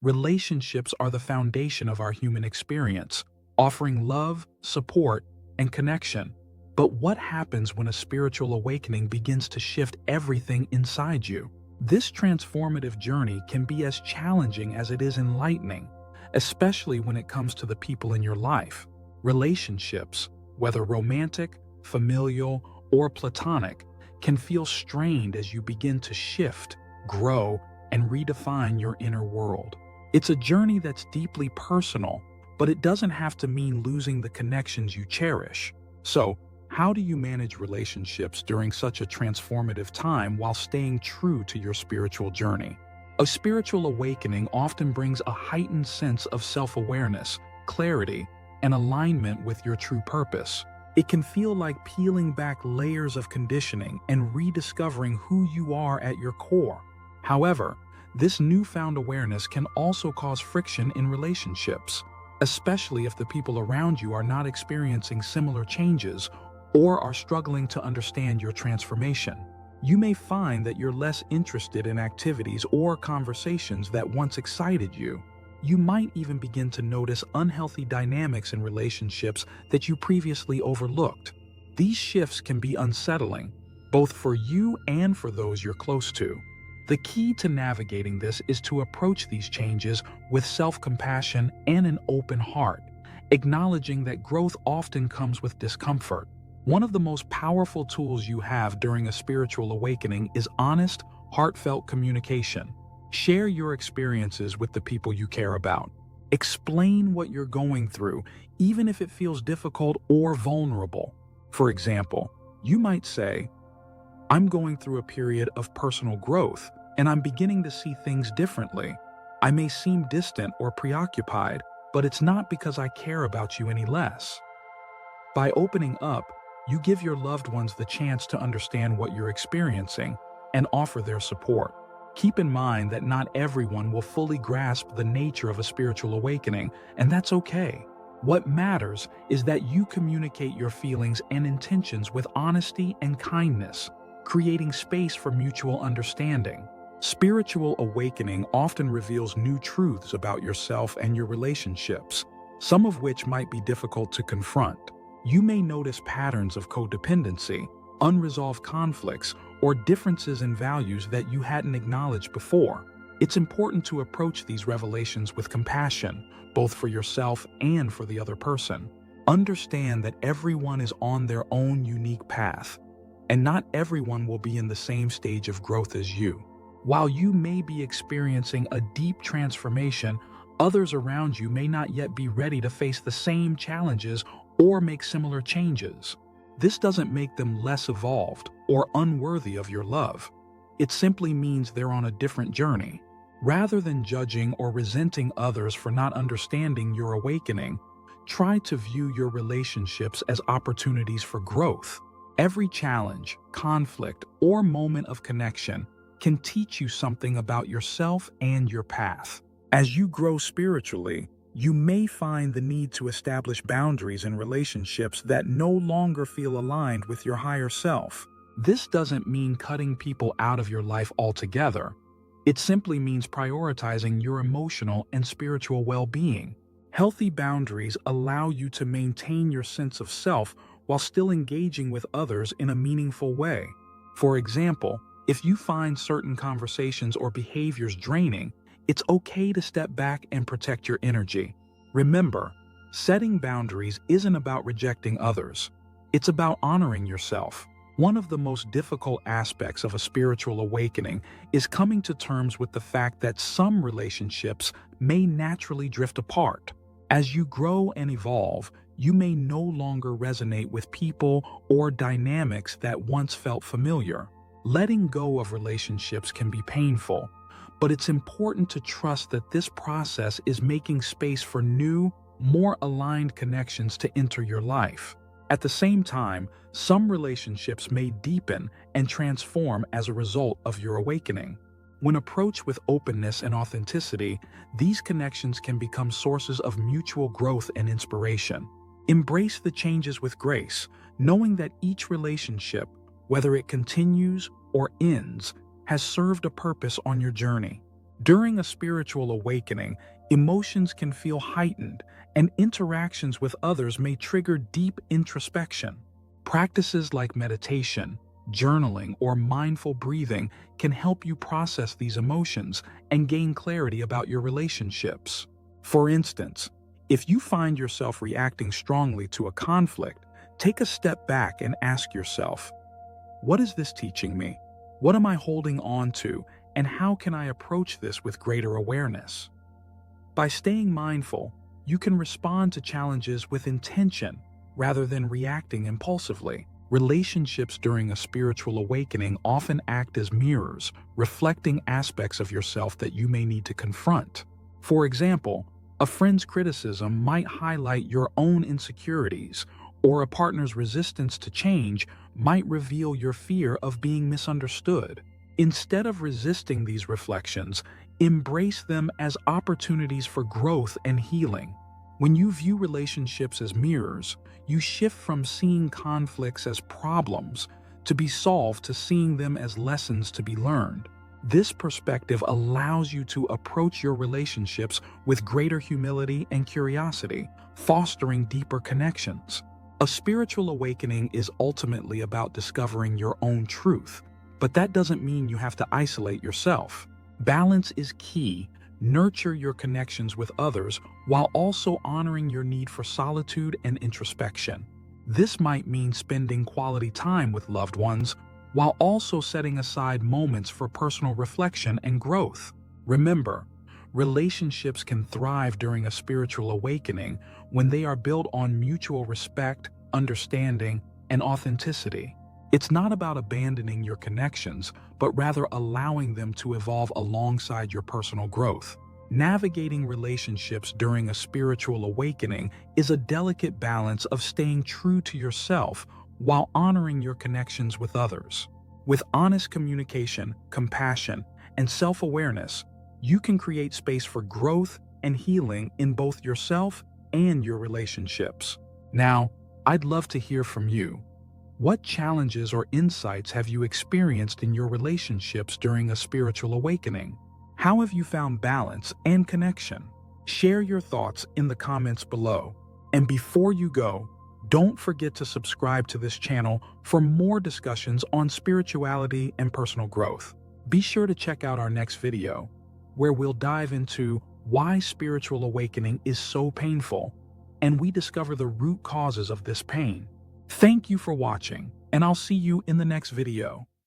Relationships are the foundation of our human experience, offering love, support, and connection. But what happens when a spiritual awakening begins to shift everything inside you? This transformative journey can be as challenging as it is enlightening, especially when it comes to the people in your life. Relationships, whether romantic, familial, or platonic, can feel strained as you begin to shift, grow, and redefine your inner world. It's a journey that's deeply personal, but it doesn't have to mean losing the connections you cherish. So, how do you manage relationships during such a transformative time while staying true to your spiritual journey? A spiritual awakening often brings a heightened sense of self-awareness, clarity, and alignment with your true purpose. It can feel like peeling back layers of conditioning and rediscovering who you are at your core. However, this newfound awareness can also cause friction in relationships, especially if the people around you are not experiencing similar changes or are struggling to understand your transformation. You may find that you're less interested in activities or conversations that once excited you. You might even begin to notice unhealthy dynamics in relationships that you previously overlooked. These shifts can be unsettling, both for you and for those you're close to. The key to navigating this is to approach these changes with self-compassion and an open heart, acknowledging that growth often comes with discomfort. One of the most powerful tools you have during a spiritual awakening is honest, heartfelt communication. Share your experiences with the people you care about. Explain what you're going through, even if it feels difficult or vulnerable. For example, you might say, "I'm going through a period of personal growth, and I'm beginning to see things differently. I may seem distant or preoccupied, but it's not because I care about you any less." By opening up, you give your loved ones the chance to understand what you're experiencing and offer their support. Keep in mind that not everyone will fully grasp the nature of a spiritual awakening, and that's okay. What matters is that you communicate your feelings and intentions with honesty and kindness, creating space for mutual understanding. Spiritual awakening often reveals new truths about yourself and your relationships, some of which might be difficult to confront. You may notice patterns of codependency, unresolved conflicts, or differences in values that you hadn't acknowledged before. It's important to approach these revelations with compassion, both for yourself and for the other person. Understand that everyone is on their own unique path, and not everyone will be in the same stage of growth as you. While you may be experiencing a deep transformation, others around you may not yet be ready to face the same challenges or make similar changes. This doesn't make them less evolved or unworthy of your love. It simply means they're on a different journey. Rather than judging or resenting others for not understanding your awakening, try to view your relationships as opportunities for growth. Every challenge, conflict, or moment of connection can teach you something about yourself and your path. As you grow spiritually, you may find the need to establish boundaries in relationships that no longer feel aligned with your higher self. This doesn't mean cutting people out of your life altogether. It simply means prioritizing your emotional and spiritual well-being. Healthy boundaries allow you to maintain your sense of self while still engaging with others in a meaningful way. For example, if you find certain conversations or behaviors draining, it's okay to step back and protect your energy. Remember, setting boundaries isn't about rejecting others. It's about honoring yourself. One of the most difficult aspects of a spiritual awakening is coming to terms with the fact that some relationships may naturally drift apart. As you grow and evolve, you may no longer resonate with people or dynamics that once felt familiar. Letting go of relationships can be painful, but it's important to trust that this process is making space for new, more aligned connections to enter your life. At the same time, some relationships may deepen and transform as a result of your awakening. When approached with openness and authenticity, these connections can become sources of mutual growth and inspiration. Embrace the changes with grace, knowing that each relationship, whether it continues or ends, has served a purpose on your journey. During a spiritual awakening, emotions can feel heightened, and interactions with others may trigger deep introspection. Practices like meditation, journaling, or mindful breathing can help you process these emotions and gain clarity about your relationships. For instance, if you find yourself reacting strongly to a conflict, take a step back and ask yourself, what is this teaching me? What am I holding on to? And how can I approach this with greater awareness? By staying mindful, you can respond to challenges with intention rather than reacting impulsively. Relationships during a spiritual awakening often act as mirrors, reflecting aspects of yourself that you may need to confront. For example, a friend's criticism might highlight your own insecurities, or a partner's resistance to change might reveal your fear of being misunderstood. Instead of resisting these reflections, embrace them as opportunities for growth and healing. When you view relationships as mirrors, you shift from seeing conflicts as problems to be solved to seeing them as lessons to be learned. This perspective allows you to approach your relationships with greater humility and curiosity, fostering deeper connections. A spiritual awakening is ultimately about discovering your own truth, but that doesn't mean you have to isolate yourself. Balance is key. Nurture your connections with others while also honoring your need for solitude and introspection. This might mean spending quality time with loved ones while also setting aside moments for personal reflection and growth. Remember, relationships can thrive during a spiritual awakening when they are built on mutual respect, understanding, and authenticity. It's not about abandoning your connections, but rather allowing them to evolve alongside your personal growth. Navigating relationships during a spiritual awakening is a delicate balance of staying true to yourself while honoring your connections with others. With honest communication, compassion, and self-awareness, you can create space for growth and healing in both yourself and your relationships. Now, I'd love to hear from you. What challenges or insights have you experienced in your relationships during a spiritual awakening? How have you found balance and connection? Share your thoughts in the comments below. And before you go, don't forget to subscribe to this channel for more discussions on spirituality and personal growth. Be sure to check out our next video, where we'll dive into why spiritual awakening is so painful, and we discover the root causes of this pain. Thank you for watching, and I'll see you in the next video.